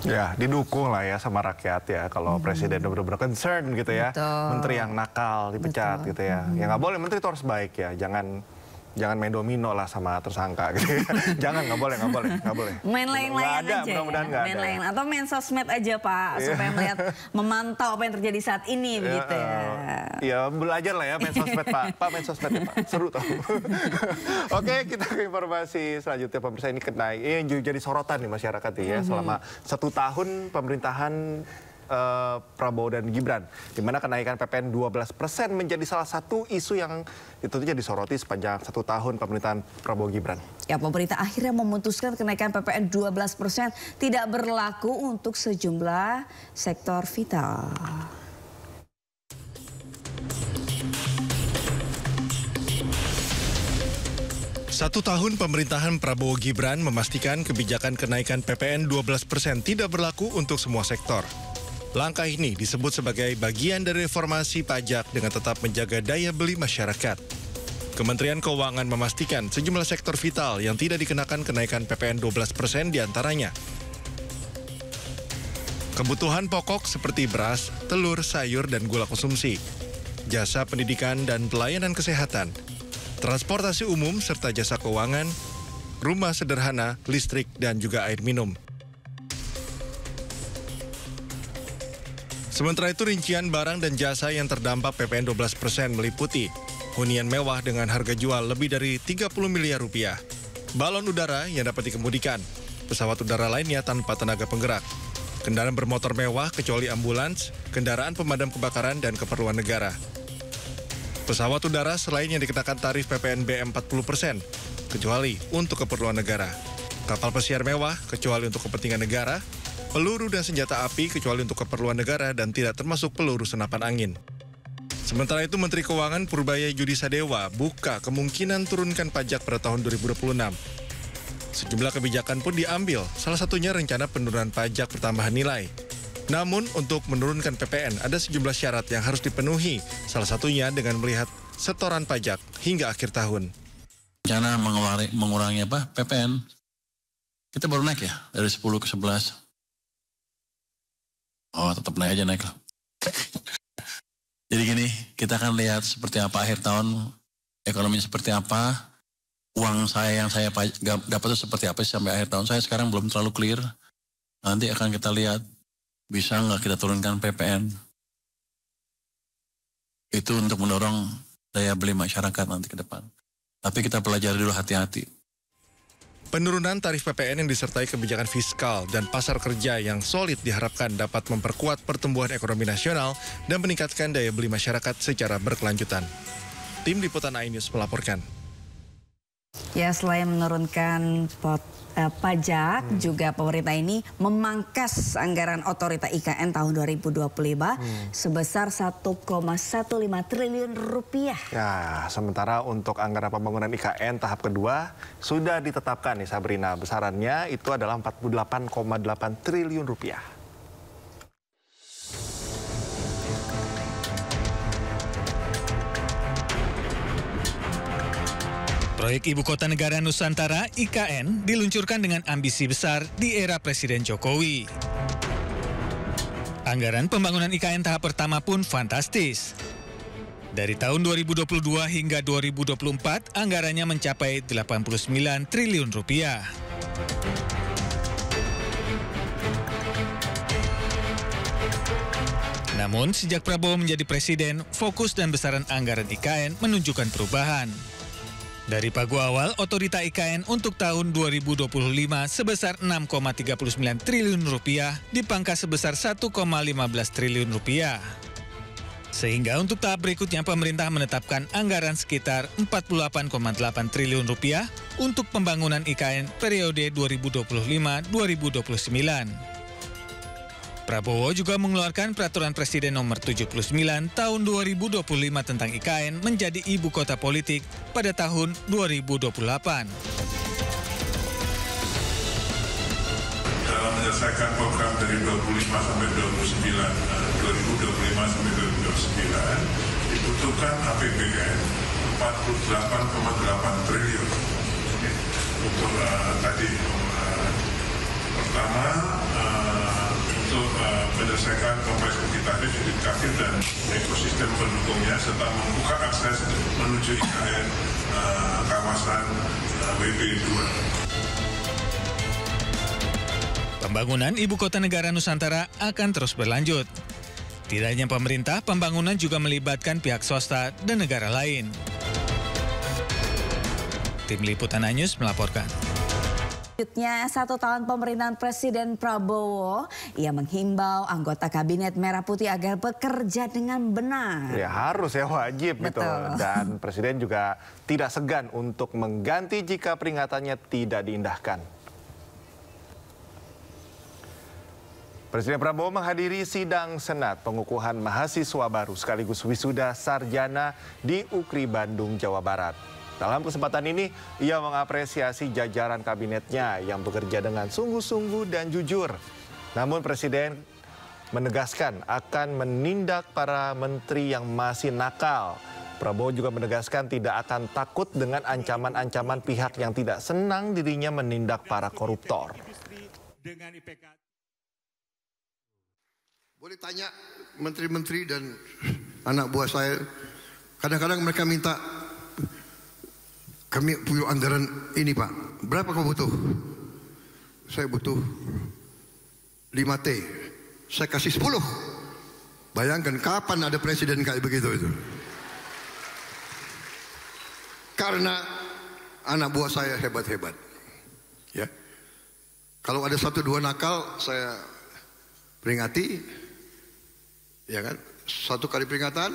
Ya, didukung lah ya sama rakyat ya. Kalau presiden benar-benar concern gitu ya. Betul. Menteri yang nakal dipecat gitu ya. Ya nggak boleh, menteri itu harus baik ya. Jangan main domino lah sama tersangka gitu ya. Jangan, nggak boleh. Main lain-lain aja mudah-mudahan ya. nggak Main ada. lain atau main sosmed aja Pak, supaya melihat, memantau apa yang terjadi saat ini begitu ya. Ya belajar lah ya main sosmed Pak. Pak main sosmed ya Pak, seru tau. Oke, kita ke informasi selanjutnya. Pemirsa, ini jadi sorotan nih masyarakat ya. Selama 1 tahun pemerintahan Prabowo dan Gibran, di mana kenaikan PPN 12% menjadi salah satu isu yang tentunya disoroti sepanjang 1 tahun pemerintahan Prabowo Gibran. Ya, pemerintah akhirnya memutuskan kenaikan PPN 12% tidak berlaku untuk sejumlah sektor vital. Satu tahun pemerintahan Prabowo Gibran memastikan kebijakan kenaikan PPN 12% tidak berlaku untuk semua sektor. Langkah ini disebut sebagai bagian dari reformasi pajak dengan tetap menjaga daya beli masyarakat. Kementerian Keuangan memastikan sejumlah sektor vital yang tidak dikenakan kenaikan PPN 12% diantaranya. Kebutuhan pokok seperti beras, telur, sayur, dan gula konsumsi. Jasa pendidikan dan pelayanan kesehatan. Transportasi umum serta jasa keuangan, rumah sederhana, listrik, dan juga air minum. Sementara itu rincian barang dan jasa yang terdampak PPN 12% meliputi hunian mewah dengan harga jual lebih dari 30 miliar rupiah, balon udara yang dapat dikemudikan, pesawat udara lainnya tanpa tenaga penggerak, kendaraan bermotor mewah kecuali ambulans, kendaraan pemadam kebakaran dan keperluan negara. Pesawat udara selain yang dikenakan tarif PPNBM 40%, kecuali untuk keperluan negara. Kapal pesiar mewah kecuali untuk kepentingan negara, peluru dan senjata api kecuali untuk keperluan negara dan tidak termasuk peluru senapan angin. Sementara itu Menteri Keuangan Purbaya Yudi Sadewa buka kemungkinan turunkan pajak pada tahun 2026. Sejumlah kebijakan pun diambil, salah satunya rencana penurunan pajak pertambahan nilai. Namun untuk menurunkan PPN ada sejumlah syarat yang harus dipenuhi, salah satunya dengan melihat setoran pajak hingga akhir tahun. Rencana mengurangi PPN, kita baru naik ya dari 10 ke 11. Oh, tetap naik aja naik lah. Jadi gini, kita akan lihat seperti apa akhir tahun, ekonominya seperti apa, uang saya yang saya dapat itu seperti apa sampai akhir tahun. Saya sekarang belum terlalu clear. Nanti akan kita lihat, bisa nggak kita turunkan PPN. Itu untuk mendorong daya beli masyarakat nanti ke depan. Tapi kita pelajari dulu hati-hati. Penurunan tarif PPN yang disertai kebijakan fiskal dan pasar kerja yang solid diharapkan dapat memperkuat pertumbuhan ekonomi nasional dan meningkatkan daya beli masyarakat secara berkelanjutan. Tim Liputan iNews melaporkan. Ya, selain menurunkan pajak, juga pemerintah ini memangkas anggaran otorita IKN tahun 2025 sebesar 1,15 triliun rupiah. Ya, sementara untuk anggaran pembangunan IKN tahap kedua sudah ditetapkan nih Sabrina. Besarannya itu adalah 48,8 triliun rupiah. Proyek Ibu Kota Negara Nusantara (IKN) diluncurkan dengan ambisi besar di era Presiden Jokowi. Anggaran pembangunan IKN tahap pertama pun fantastis. Dari tahun 2022 hingga 2024, anggarannya mencapai 89 triliun rupiah. Namun, sejak Prabowo menjadi presiden, fokus dan besaran anggaran IKN menunjukkan perubahan. Dari pagu awal, otorita IKN untuk tahun 2025 sebesar 6,39 triliun rupiah dipangkas sebesar 1,15 triliun rupiah. Sehingga untuk tahap berikutnya pemerintah menetapkan anggaran sekitar 48,8 triliun rupiah untuk pembangunan IKN periode 2025-2029. Prabowo juga mengeluarkan Peraturan Presiden Nomor 79 Tahun 2025 tentang IKN menjadi ibu kota politik pada tahun 2028. Dalam menyelesaikan program dari 25 sampai 2025 sampai 2029 dibutuhkan APBN 48,8 triliun. Untuk tadi pertama menyelesaikan kompleks kuantitatif, indikatif, dan ekosistem pendukungnya, serta membuka akses menuju IKN kawasan WP2. Pembangunan Ibu Kota Negara Nusantara akan terus berlanjut. Tidak hanya pemerintah, pembangunan juga melibatkan pihak swasta dan negara lain. Tim Liputan News melaporkan. Selanjutnya, 1 tahun pemerintahan Presiden Prabowo, ia menghimbau anggota Kabinet Merah Putih agar bekerja dengan benar. Ya harus ya, wajib gitu. Dan Presiden juga tidak segan untuk mengganti jika peringatannya tidak diindahkan. Presiden Prabowo menghadiri sidang Senat pengukuhan mahasiswa baru sekaligus wisuda sarjana di UKRI Bandung, Jawa Barat. Dalam kesempatan ini, ia mengapresiasi jajaran kabinetnya yang bekerja dengan sungguh-sungguh dan jujur. Namun Presiden menegaskan akan menindak para menteri yang masih nakal. Prabowo juga menegaskan tidak akan takut dengan ancaman-ancaman pihak yang tidak senang dirinya menindak para koruptor. Boleh tanya menteri-menteri dan anak buah saya, kadang-kadang mereka minta, kami punya anggaran ini Pak, berapa kau butuh? Saya butuh 5T, saya kasih 10. Bayangkan kapan ada presiden kayak begitu itu. Karena anak buah saya hebat-hebat. Ya. Kalau ada 1-2 nakal, saya peringati. Ya kan, 1 kali peringatan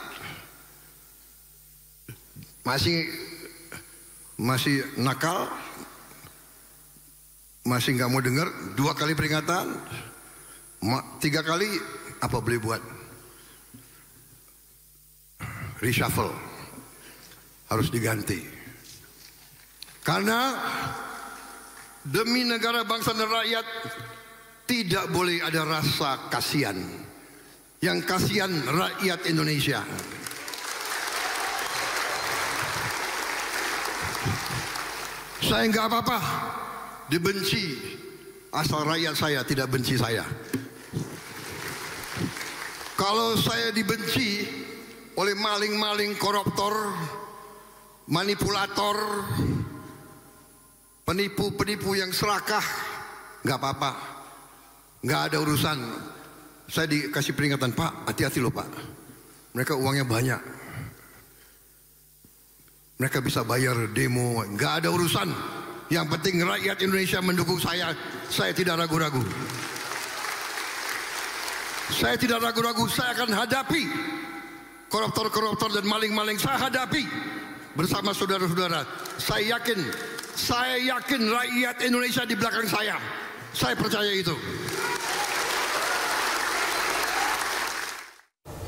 masih nakal, masih nggak mau dengar, 2 kali peringatan, 3 kali apa boleh buat? Reshuffle, harus diganti. Karena demi negara, bangsa dan rakyat tidak boleh ada rasa kasihan. Yang kasihan rakyat Indonesia. Saya nggak apa-apa dibenci, asal rakyat saya tidak benci saya. Kalau saya dibenci oleh maling-maling, koruptor, manipulator, penipu-penipu yang serakah, nggak apa-apa, nggak ada urusan. Saya dikasih peringatan, Pak, hati-hati loh Pak. Mereka uangnya banyak. Mereka bisa bayar demo, nggak ada urusan. Yang penting rakyat Indonesia mendukung saya tidak ragu-ragu. Saya tidak ragu-ragu, saya akan hadapi koruptor-koruptor dan maling-maling. Saya hadapi bersama saudara-saudara. Saya yakin rakyat Indonesia di belakang saya. Saya percaya itu.